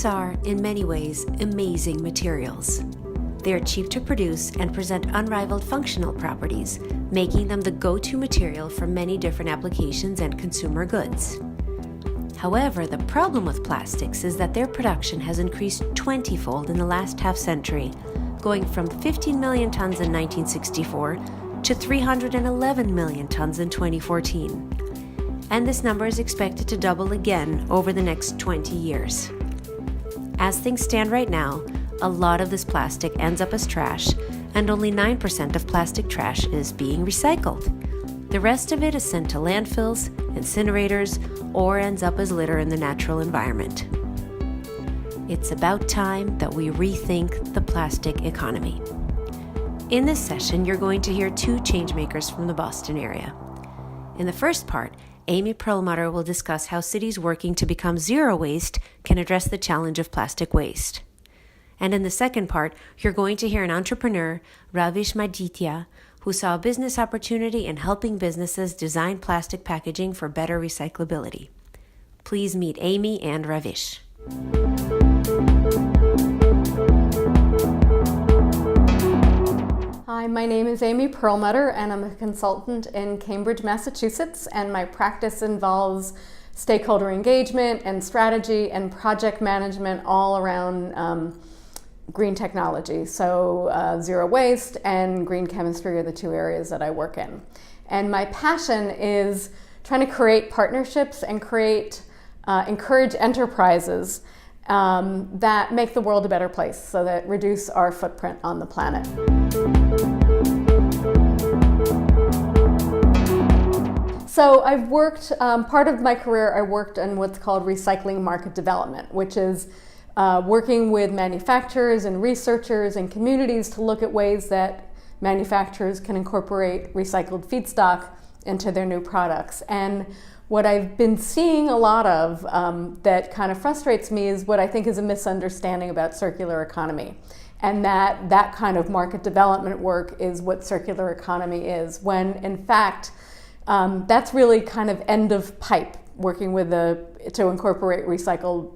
Plastics are, in many ways, amazing materials. They are cheap to produce and present unrivaled functional properties, making them the go-to material for many different applications and consumer goods. However, the problem with plastics is that their production has increased 20-fold in the last half-century, going from 15 million tons in 1964 to 311 million tons in 2014. And this number is expected to double again over the next 20 years. As things stand right now, a lot of this plastic ends up as trash, and only 9% of plastic trash is being recycled. The rest of it is sent to landfills, incinerators, or ends up as litter in the natural environment. It's about time that we rethink the plastic economy. In this session, you're going to hear two changemakers from the Boston area. In the first part, Amy Perlmutter will discuss how cities working to become zero waste can address the challenge of plastic waste. And in the second part, you're going to hear an entrepreneur, Ravish Maditya, who saw a business opportunity in helping businesses design plastic packaging for better recyclability. Please meet Amy and Ravish. Hi, my name is Amy Perlmutter, and I'm a consultant in Cambridge, Massachusetts, and my practice involves stakeholder engagement and strategy and project management all around green technology. So zero waste and green chemistry are the two areas that I work in. And my passion is trying to create partnerships and encourage enterprises that make the world a better place, so that reduce our footprint on the planet. So I've worked, part of my career I worked in what's called recycling market development, which is working with manufacturers and researchers and communities to look at ways that manufacturers can incorporate recycled feedstock into their new products. And what I've been seeing a lot of that kind of frustrates me is what I think is a misunderstanding about circular economy. And that kind of market development work is what circular economy is, when in fact, that's really kind of end of pipe, working with to incorporate recycled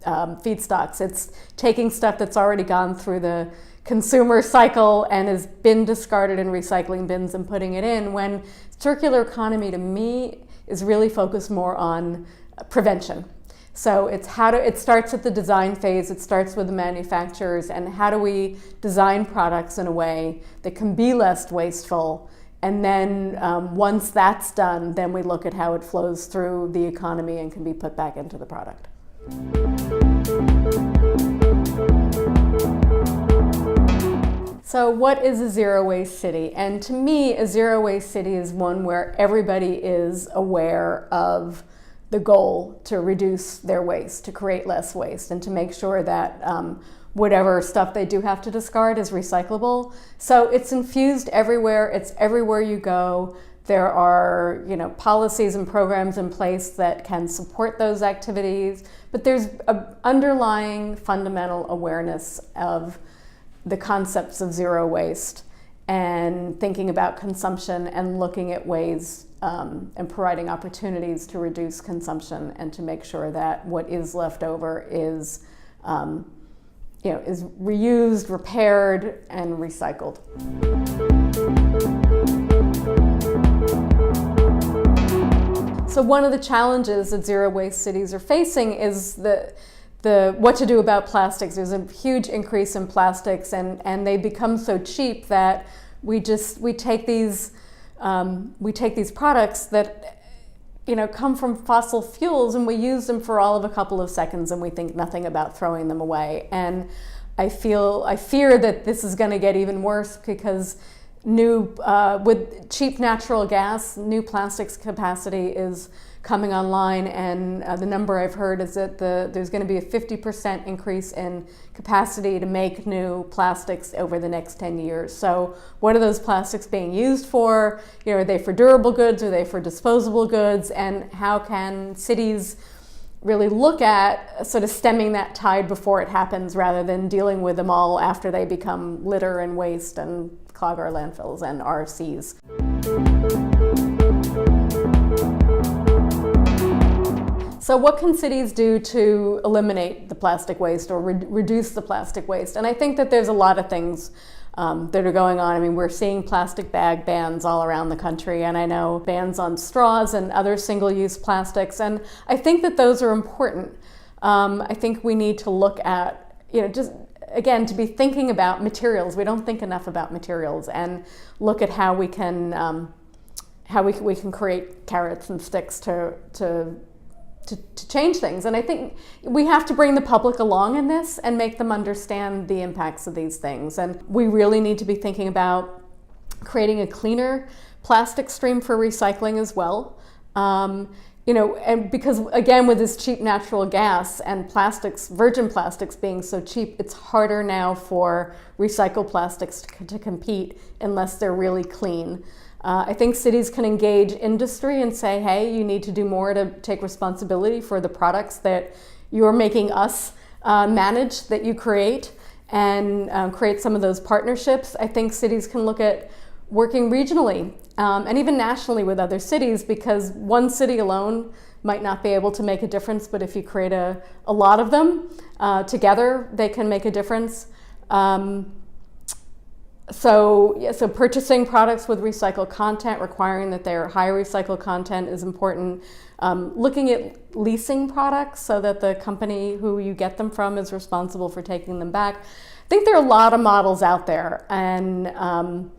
feedstocks. It's taking stuff that's already gone through the consumer cycle and has been discarded in recycling bins and putting it in, when circular economy to me is really focused more on prevention. So it starts at the design phase, it starts with the manufacturers, and how do we design products in a way that can be less wasteful, and then once that's done, then we look at how it flows through the economy and can be put back into the product. So what is a zero waste city? And to me, a zero waste city is one where everybody is aware of the goal to reduce their waste, to create less waste, and to make sure that whatever stuff they do have to discard is recyclable. So it's infused everywhere. It's everywhere you go. There are, policies and programs in place that can support those activities, but there's an underlying fundamental awareness of the concepts of zero waste and thinking about consumption and looking at ways and providing opportunities to reduce consumption and to make sure that what is left over is reused, repaired, and recycled. So one of the challenges that zero waste cities are facing is the what to do about plastics. There's a huge increase in plastics, and they become so cheap that we take these products that come from fossil fuels, and we use them for all of a couple of seconds, and we think nothing about throwing them away. And I fear that this is going to get even worse, because with cheap natural gas, new plastics capacity is coming online, and the number I've heard is that there's going to be a 50% increase in capacity to make new plastics over the next 10 years. So what are those plastics being used for? Are they for durable goods? Are they for disposable goods? And how can cities really look at sort of stemming that tide before it happens, rather than dealing with them all after they become litter and waste and clog our landfills and our seas? So what can cities do to eliminate the plastic waste or reduce the plastic waste? And I think that there's a lot of things that are going on. I mean, we're seeing plastic bag bans all around the country, and I know bans on straws and other single-use plastics, and I think that those are important. I think we need to look at, just again, to be thinking about materials. We don't think enough about materials, and look at how we can create carrots and sticks to change things. And I think we have to bring the public along in this and make them understand the impacts of these things. And we really need to be thinking about creating a cleaner plastic stream for recycling as well. And because again, with this cheap natural gas and plastics, virgin plastics being so cheap, it's harder now for recycled plastics to compete unless they're really clean. I think cities can engage industry and say, hey, you need to do more to take responsibility for the products that you're making us manage, that you create, and create some of those partnerships. I think cities can look at working regionally and even nationally with other cities, because one city alone might not be able to make a difference, but if you create a lot of them together, they can make a difference. So purchasing products with recycled content, requiring that they're high recycled content is important. Looking at leasing products so that the company who you get them from is responsible for taking them back. I think there are a lot of models out there, and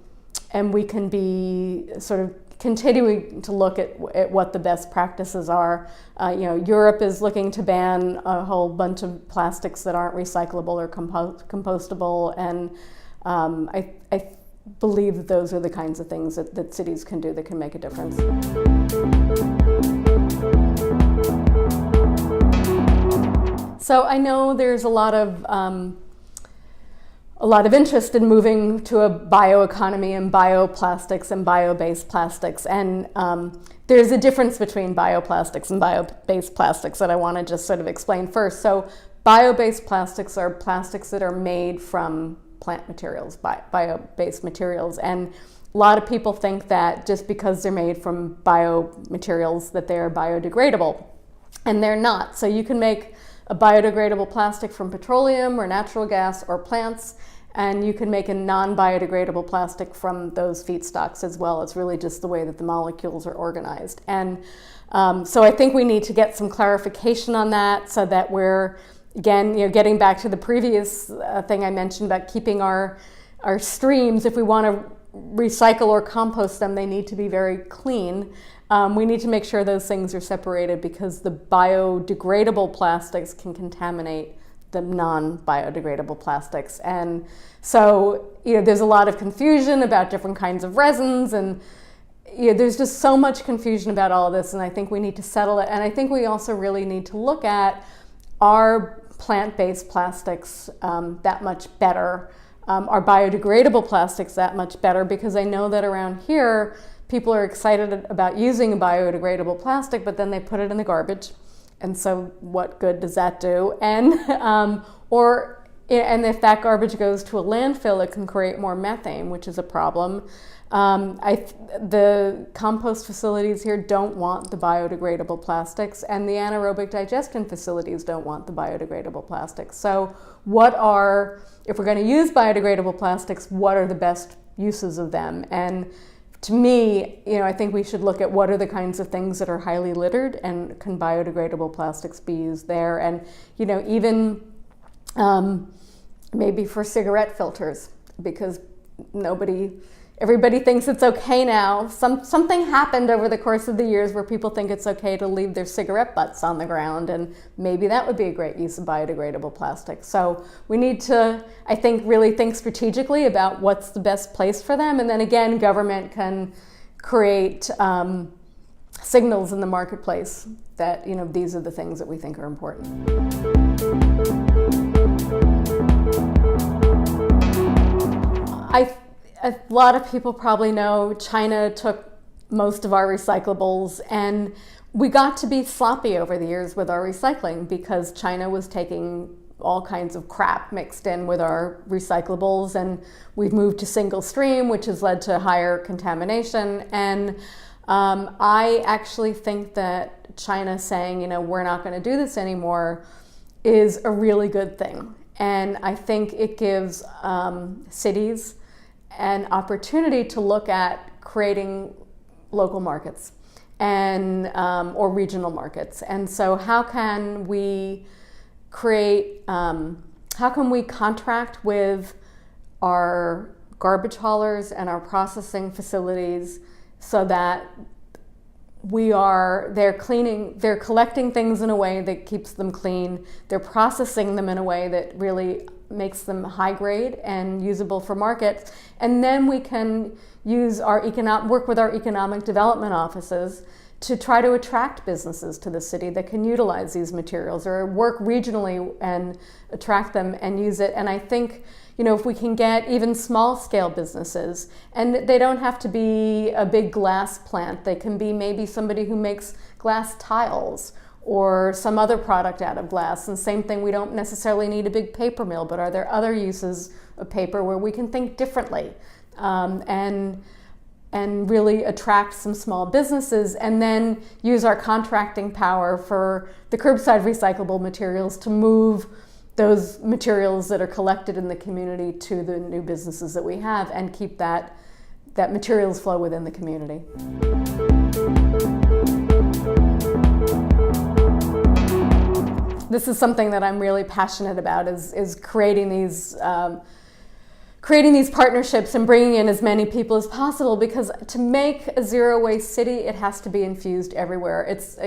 we can be sort of continuing to look at what the best practices are. Europe is looking to ban a whole bunch of plastics that aren't recyclable or compostable, and I believe that those are the kinds of things that cities can do that can make a difference. So I know there's a lot of interest in moving to a bioeconomy and bioplastics and bio-based plastics, and there's a difference between bioplastics and bio-based plastics that I want to just sort of explain first. So bio-based plastics are plastics that are made from plant materials, bio-based materials, and a lot of people think that just because they're made from biomaterials that they're biodegradable, and they're not. So you can make a biodegradable plastic from petroleum or natural gas or plants, and you can make a non-biodegradable plastic from those feedstocks as well. It's really just the way that the molecules are organized. And so I think we need to get some clarification on that, so that we're, again, getting back to the previous thing I mentioned about keeping our streams, if we want to recycle or compost them, they need to be very clean. We need to make sure those things are separated, because the biodegradable plastics can contaminate the non-biodegradable plastics. And so, there's a lot of confusion about different kinds of resins, and there's just so much confusion about all of this, and I think we need to settle it. And I think we also really need to look at, are plant-based plastics that much better? Are biodegradable plastics that much better? Because I know that around here, people are excited about using a biodegradable plastic, but then they put it in the garbage. And so what good does that do? And if that garbage goes to a landfill, it can create more methane, which is a problem. The compost facilities here don't want the biodegradable plastics, and the anaerobic digestion facilities don't want the biodegradable plastics. So if we're going to use biodegradable plastics, what are the best uses of them? And to me, I think we should look at what are the kinds of things that are highly littered, and can biodegradable plastics be used there? And even maybe for cigarette filters, because everybody thinks it's okay now. Something happened over the course of the years where people think it's okay to leave their cigarette butts on the ground, and maybe that would be a great use of biodegradable plastic. So we need to, I think, really think strategically about what's the best place for them, and then again, government can create signals in the marketplace that these are the things that we think are important. A lot of people probably know China took most of our recyclables, and we got to be sloppy over the years with our recycling, because China was taking all kinds of crap mixed in with our recyclables, and we've moved to single stream, which has led to higher contamination. And I actually think that China saying, we're not going to do this anymore, is a really good thing. And I think it gives cities an opportunity to look at creating local markets and or regional markets. And so how can we contract with our garbage haulers and our processing facilities so that they're collecting things in a way that keeps them clean, they're processing them in a way that really makes them high grade and usable for markets, and then we can work with our economic development offices to try to attract businesses to the city that can utilize these materials, or work regionally and attract them and use it. And I think, if we can get even small scale businesses, and they don't have to be a big glass plant, they can be maybe somebody who makes glass tiles or some other product out of glass. And same thing, we don't necessarily need a big paper mill, but are there other uses of paper where we can think differently and really attract some small businesses, and then use our contracting power for the curbside recyclable materials to move those materials that are collected in the community to the new businesses that we have, and keep that materials flow within the community. This is something that I'm really passionate about, is creating these partnerships and bringing in as many people as possible, because to make a zero waste city, it has to be infused everywhere. It's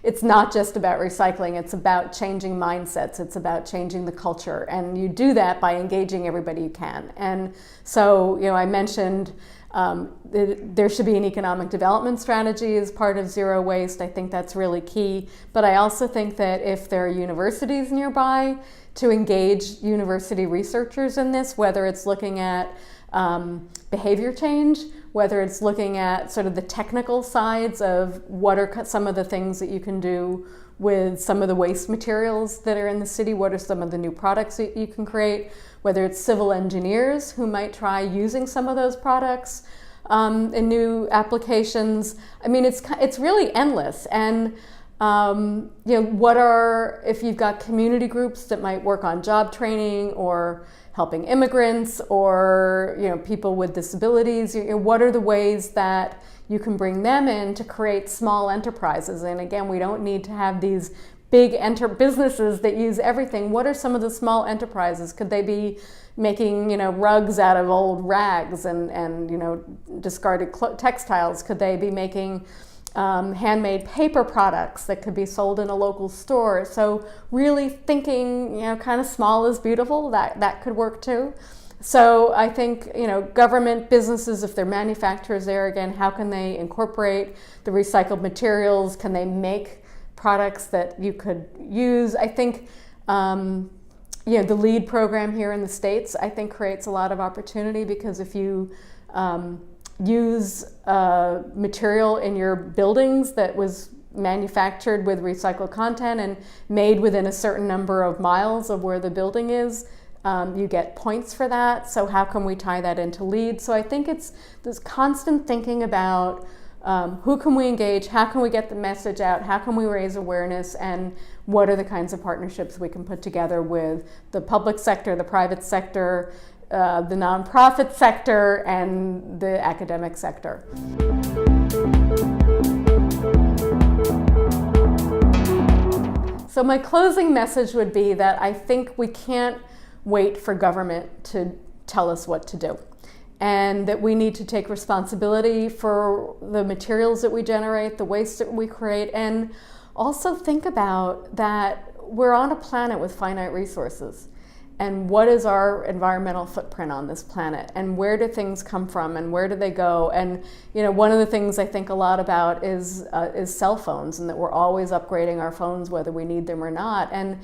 it's not just about recycling, it's about changing mindsets, it's about changing the culture, and you do that by engaging everybody you can. And so, I mentioned there should be an economic development strategy as part of zero waste. I think that's really key. But I also think that if there are universities nearby, to engage university researchers in this, whether it's looking at behavior change, whether it's looking at sort of the technical sides of what are some of the things that you can do with some of the waste materials that are in the city, what are some of the new products that you can create, whether it's civil engineers who might try using some of those products in new applications. I mean, it's really endless. And if you've got community groups that might work on job training or helping immigrants or, people with disabilities, what are the ways that you can bring them in to create small enterprises? And again, we don't need to have these big businesses that use everything. What are some of the small enterprises? Could they be making, rugs out of old rags and discarded textiles? Could they be making handmade paper products that could be sold in a local store? So really thinking, kind of small is beautiful, that could work too. So I think, government, businesses, if they're manufacturers there, again, how can they incorporate the recycled materials? Can they make products that you could use? I think, the LEED program here in the States, I think creates a lot of opportunity, because if you use material in your buildings that was manufactured with recycled content and made within a certain number of miles of where the building is, you get points for that. So how can we tie that into LEED? So I think it's this constant thinking about who can we engage, how can we get the message out, how can we raise awareness, and what are the kinds of partnerships we can put together with the public sector, the private sector, the nonprofit sector, and the academic sector. So my closing message would be that I think we can't wait for government to tell us what to do, and that we need to take responsibility for the materials that we generate, the waste that we create, and also think about that we're on a planet with finite resources. And what is our environmental footprint on this planet? And where do things come from? And where do they go? And one of the things I think a lot about is cell phones, and that we're always upgrading our phones whether we need them or not. And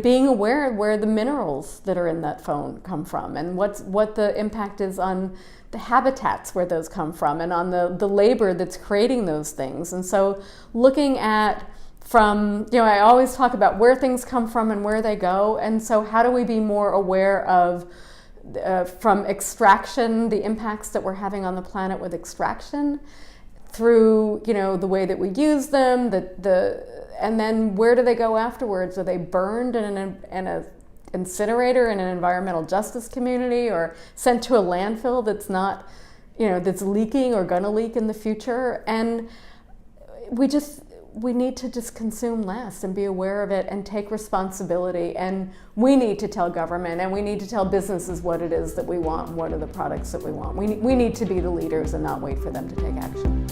being aware of where the minerals that are in that phone come from, and what the impact is on the habitats where those come from, and on the labor that's creating those things. And so looking at I always talk about where things come from and where they go. And so how do we be more aware of, from extraction, the impacts that we're having on the planet with extraction, through, you know, the way that we use them, and then where do they go afterwards? Are they burned in an incinerator in an environmental justice community, or sent to a landfill that's not, you know, that's leaking or gonna leak in the future? And we need to just consume less and be aware of it and take responsibility. And we need to tell government and we need to tell businesses what it is that we want and what are the products that we want. We need to be the leaders and not wait for them to take action.